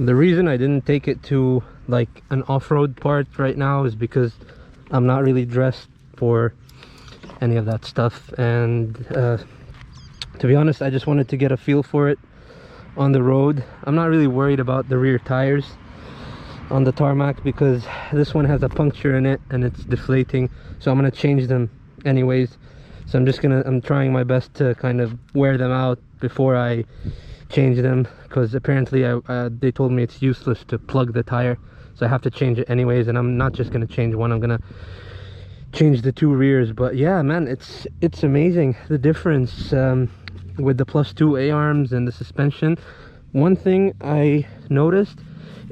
The reason I didn't take it to like an off-road part right now is because I'm not really dressed for any of that stuff, and to be honest, I just wanted to get a feel for it on the road. I'm not really worried about the rear tires on the tarmac because this one has a puncture in it and it's deflating, so I'm gonna change them anyways. So I'm trying my best to kind of wear them out before I change them, because apparently they told me it's useless to plug the tire, so I have to change it anyways. And I'm not just gonna change one, I'm gonna change the two rears. But yeah, man, it's amazing the difference with the +2 A-arms and the suspension. One thing I noticed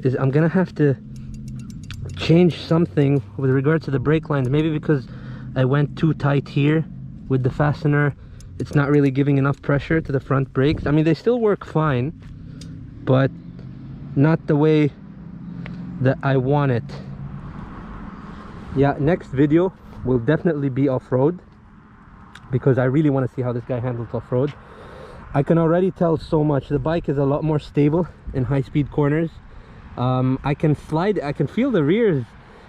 is I'm gonna have to change something with regard to the brake lines, maybe because I went too tight here with the fastener. It's not really giving enough pressure to the front brakes. I mean, they still work fine, but not the way that I want it. Yeah, next video will definitely be off-road, because I really want to see how this guy handles off-road. I can already tell so much. The bike is a lot more stable in high-speed corners. I can slide, I can feel the rears,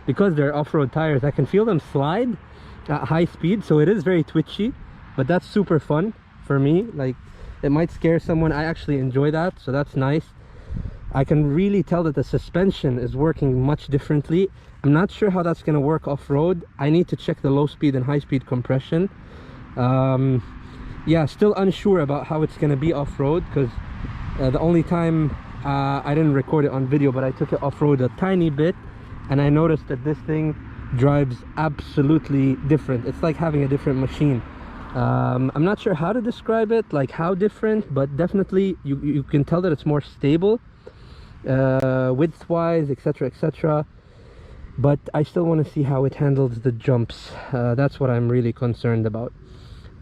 because they're off-road tires, I can feel them slide at high speed, so it is very twitchy, but that's super fun for me. Like, it might scare someone, I actually enjoy that, so that's nice. I can really tell that the suspension is working much differently. I'm not sure how that's going to work off-road. I need to check the low speed and high speed compression. Yeah, still unsure about how it's going to be off-road, because the only time I didn't record it on video, but I took it off-road a tiny bit, and I noticed that this thing drives absolutely different. It's like having a different machine. I'm not sure how to describe it, like how different, but definitely you can tell that it's more stable, width wise, etc, etc. But I still want to see how it handles the jumps. That's what I'm really concerned about.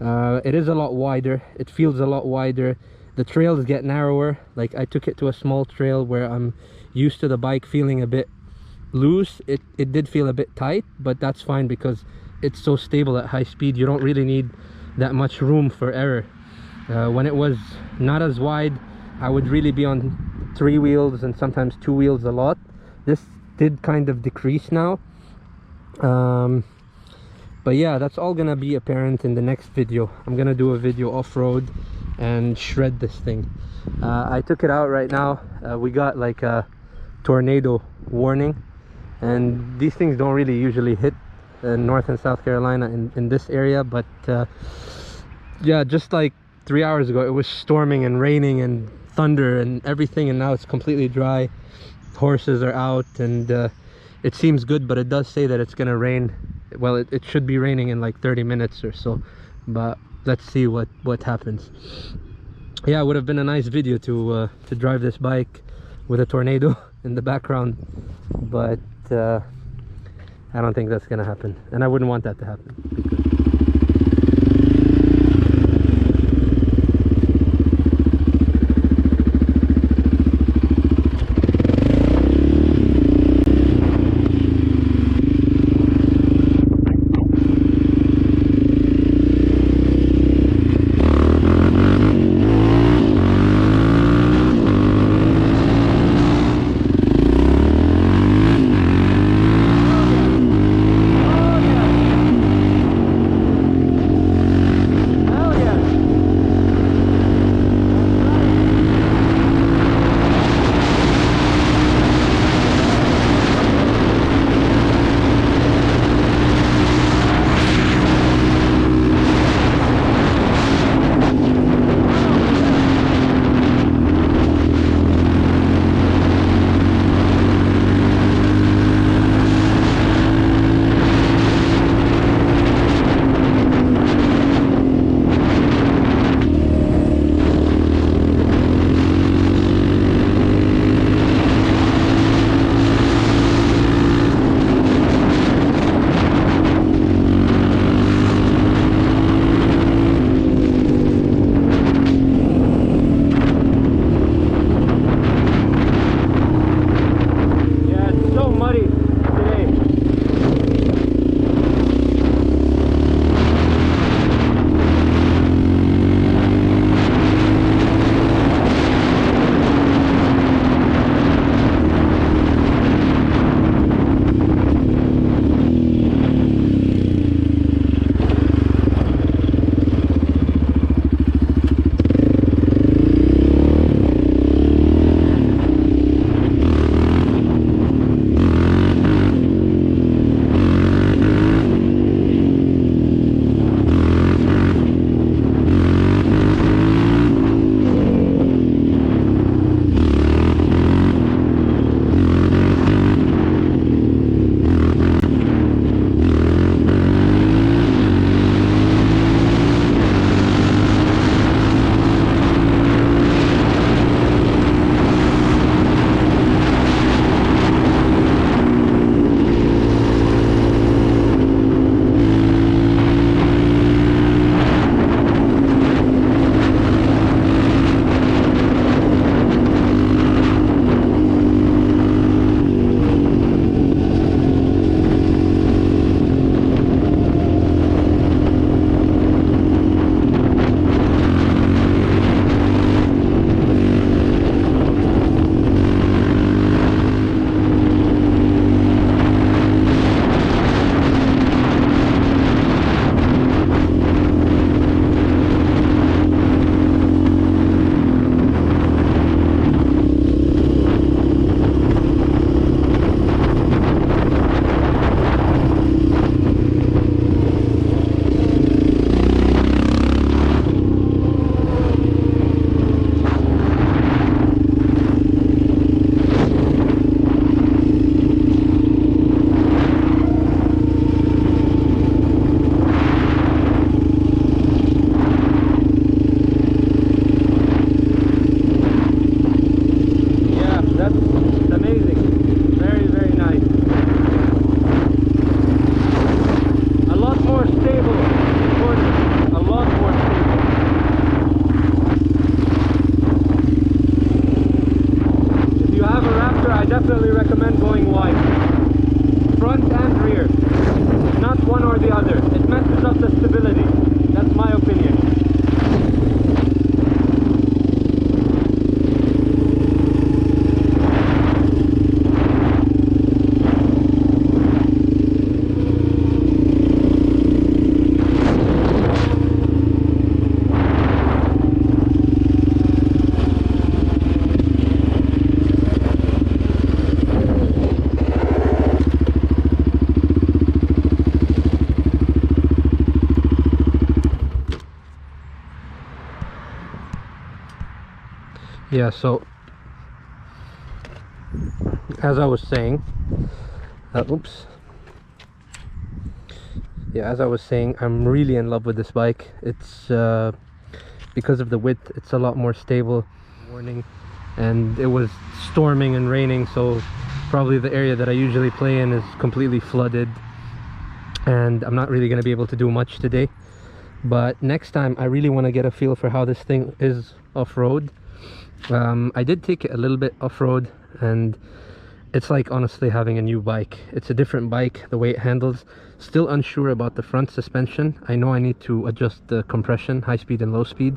It is a lot wider, it feels a lot wider. The trails get narrower. Like, I took it to a small trail where I'm used to the bike feeling a bit loose. It did feel a bit tight, but that's fine because it's so stable at high speed. You don't really need that much room for error. When it was not as wide, I would really be on 3 wheels and sometimes 2 wheels a lot. This did kind of decrease now, but yeah, that's all gonna be apparent in the next video. I'm gonna do a video off-road and shred this thing. I took it out right now. We got like a tornado warning, and these things don't really usually hit North and South Carolina in this area, but yeah, just like 3 hours ago it was storming and raining and thunder and everything, and now it's completely dry. Horses are out, and it seems good, but it does say that it's gonna rain. Well, it should be raining in like 30 minutes or so, but let's see what happens. Yeah, it would have been a nice video to drive this bike with a tornado in the background, but I don't think that's gonna happen, and I wouldn't want that to happen. Yeah, so as I was saying, oops. Yeah, as I was saying, I'm really in love with this bike. It's because of the width, it's a lot more stable. Warning, and it was storming and raining, so probably the area that I usually play in is completely flooded, and I'm not really going to be able to do much today. But next time I really want to get a feel for how this thing is off-road. I did take it a little bit off-road, and it's like honestly having a new bike. It's a different bike, the way it handles. Still unsure about the front suspension. I know I need to adjust the compression, high speed and low speed,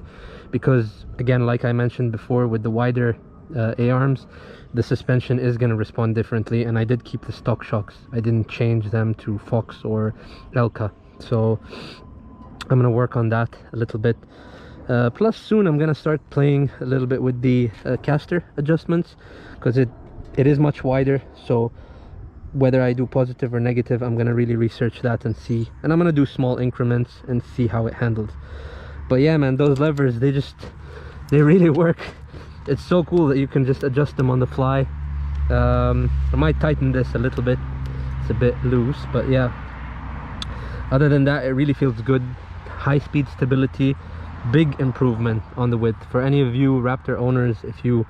because again, like I mentioned before, with the wider A-arms, the suspension is going to respond differently. And I did keep the stock shocks. I didn't change them to Fox or Elka, so I'm going to work on that a little bit. Plus soon I'm going to start playing a little bit with the caster adjustments, because it is much wider. So whether I do positive or negative, I'm going to really research that and see, and I'm going to do small increments and see how it handles. But yeah, man, those levers, they really work. It's so cool that you can just adjust them on the fly. I might tighten this a little bit, it's a bit loose, but yeah, other than that, it really feels good. High speed stability, big improvement on the width. For any of you Raptor owners, if you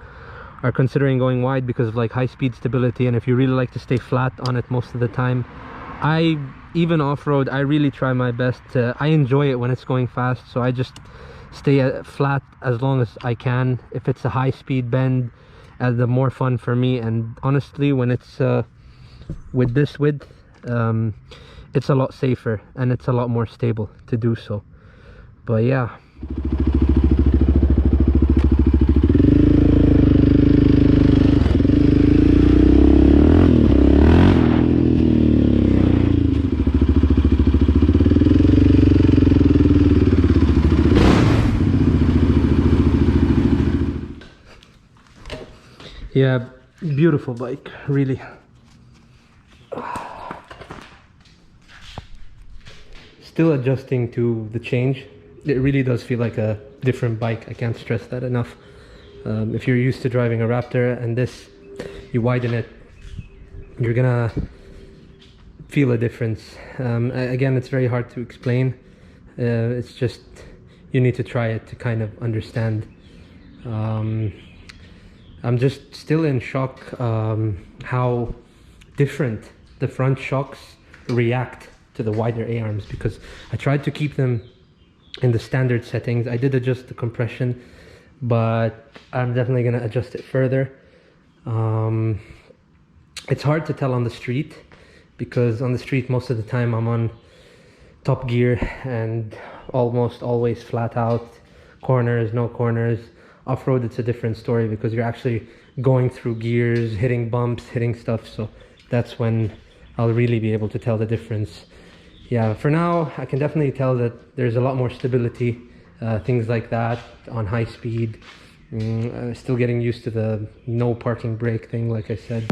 are considering going wide because of like high speed stability, and if you really like to stay flat on it most of the time, even off-road, I really try my best to, I enjoy it when it's going fast, so I just stay flat as long as I can. If it's a high speed bend, the more fun for me. And honestly, when it's with this width, it's a lot safer and it's a lot more stable to do so. But yeah, yeah, beautiful bike, really. Still adjusting to the change. It really does feel like a different bike. I can't stress that enough. If you're used to driving a Raptor and this, you widen it, you're gonna feel a difference. Again, it's very hard to explain. It's just, you need to try it to kind of understand. I'm just still in shock how different the front shocks react to the wider A-arms, because I tried to keep them in the standard settings. I did adjust the compression, but I'm definitely going to adjust it further. It's hard to tell on the street, because on the street most of the time I'm on top gear and almost always flat out, corners, no corners. Off-road, it's a different story, because you're actually going through gears, hitting bumps, hitting stuff, so that's when I'll really be able to tell the difference. Yeah, for now I can definitely tell that there's a lot more stability, things like that on high speed. Still getting used to the no parking brake thing, like I said.